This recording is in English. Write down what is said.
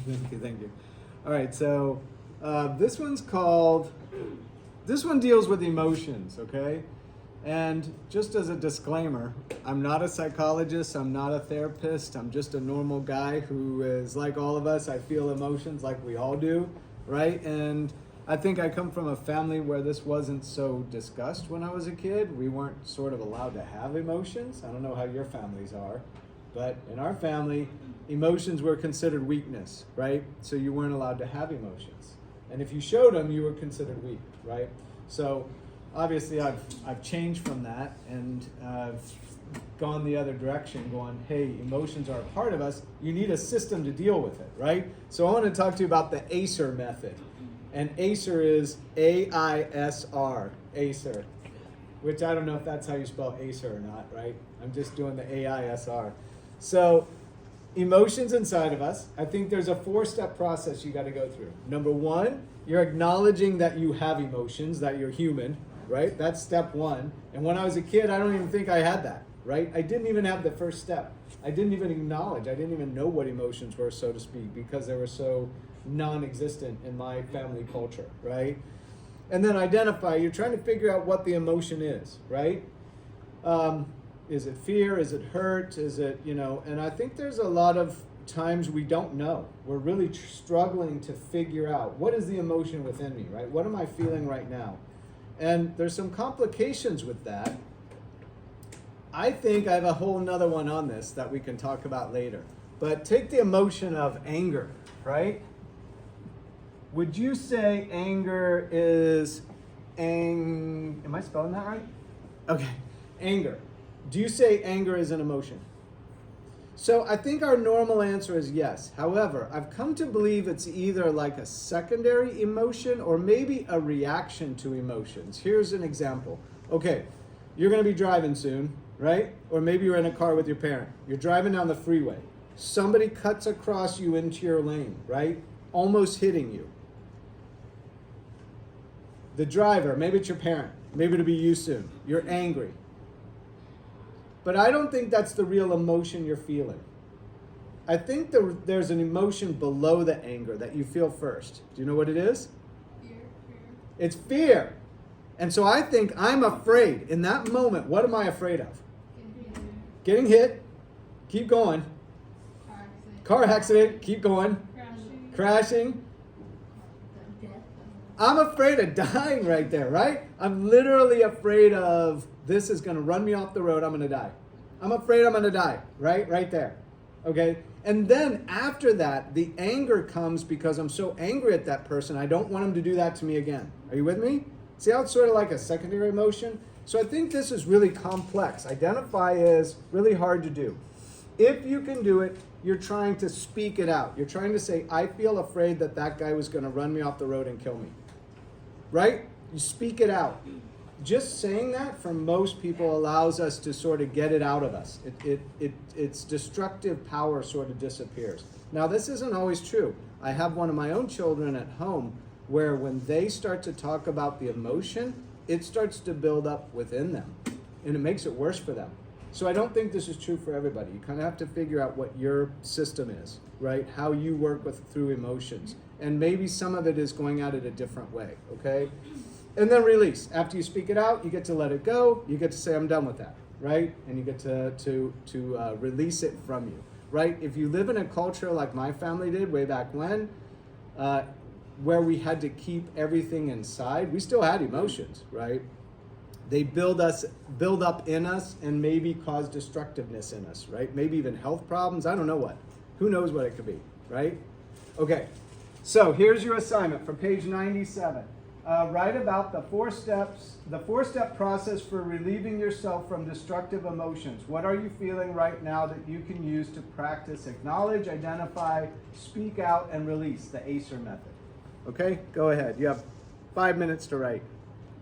Thank you. All right, so this one deals with emotions, okay? And just as a disclaimer, I'm not a psychologist, I'm not a therapist, I'm just a normal guy who is like all of us. I feel emotions like we all do, right? And I think I come from a family where this wasn't so discussed when I was a kid. We weren't sort of allowed to have emotions. I don't know how your families are, but in our family, emotions were considered weakness, right? So you weren't allowed to have emotions. And if you showed them, you were considered weak, right? So obviously I've changed from that, and I've gone the other direction, going, hey, emotions are a part of us. You need a system to deal with it, right? So I want to talk to you about the AISR method. And AISR is AISR, AISR, which I don't know if that's how you spell AISR or not, right? I'm just doing the AISR. So emotions inside of us, I think there's a 4-step process you got to go through. Number 1, you're acknowledging that you have emotions, that you're human, right? That's step 1. And when I was a kid, I don't even think I had that, right? I didn't even have the first step. I didn't even acknowledge. I didn't even know what emotions were, so to speak, because they were so non-existent in my family culture, right? And then identify, you're trying to figure out what the emotion is, right? Is it fear? Is it hurt? Is it, and I think there's a lot of times we don't know. We're really struggling to figure out, what is the emotion within me, right? What am I feeling right now? And there's some complications with that. I think I have a whole nother one on this that we can talk about later. But take the emotion of anger, right? Would you say anger is, am I spelling that right? Okay, anger. Do you say anger is an emotion? So I think our normal answer is yes. However, I've come to believe it's either like a secondary emotion or maybe a reaction to emotions. Here's an example. Okay, you're going to be driving soon, right? Or maybe you're in a car with your parent. You're driving down the freeway. Somebody cuts across you into your lane, right? Almost hitting you. The driver, maybe it's your parent, maybe it'll be you soon. You're angry. But I don't think that's the real emotion you're feeling. I think there's an emotion below the anger that you feel first. Do you know what it is? Fear. It's fear. And so I think I'm afraid. In that moment, what am I afraid of? Getting hit. Keep going. Car accident. Keep going. Crashing. I'm afraid of dying right there, right? I'm literally afraid of this is going to run me off the road. I'm going to die. I'm afraid I'm going to die, right? Right there. Okay? And then after that, the anger comes because I'm so angry at that person. I don't want him to do that to me again. Are you with me? See how it's sort of like a secondary emotion? So I think this is really complex. Identify is really hard to do. If you can do it, you're trying to speak it out. You're trying to say, I feel afraid that that guy was going to run me off the road and kill me. Right? You speak it out. Just saying that for most people allows us to sort of get it out of us. Its destructive power sort of disappears. Now, this isn't always true. I have one of my own children at home where when they start to talk about the emotion, it starts to build up within them, and it makes it worse for them. So I don't think this is true for everybody. You kind of have to figure out what your system is, right? How you work through emotions. And maybe some of it is going at it a different way, okay? And then release. After you speak it out, you get to let it go. You get to say, I'm done with that, right? And you get to release it from you, right? If you live in a culture like my family did way back when, where we had to keep everything inside, we still had emotions, right? They build up in us and maybe cause destructiveness in us, right? Maybe even health problems. I don't know what. Who knows what it could be, right? Okay. So here's your assignment for page 97. Write about the 4-step process for relieving yourself from destructive emotions. What are you feeling right now that you can use to practice acknowledge, identify, speak out, and release, the AISR method? Okay, go ahead. You have 5 minutes to write.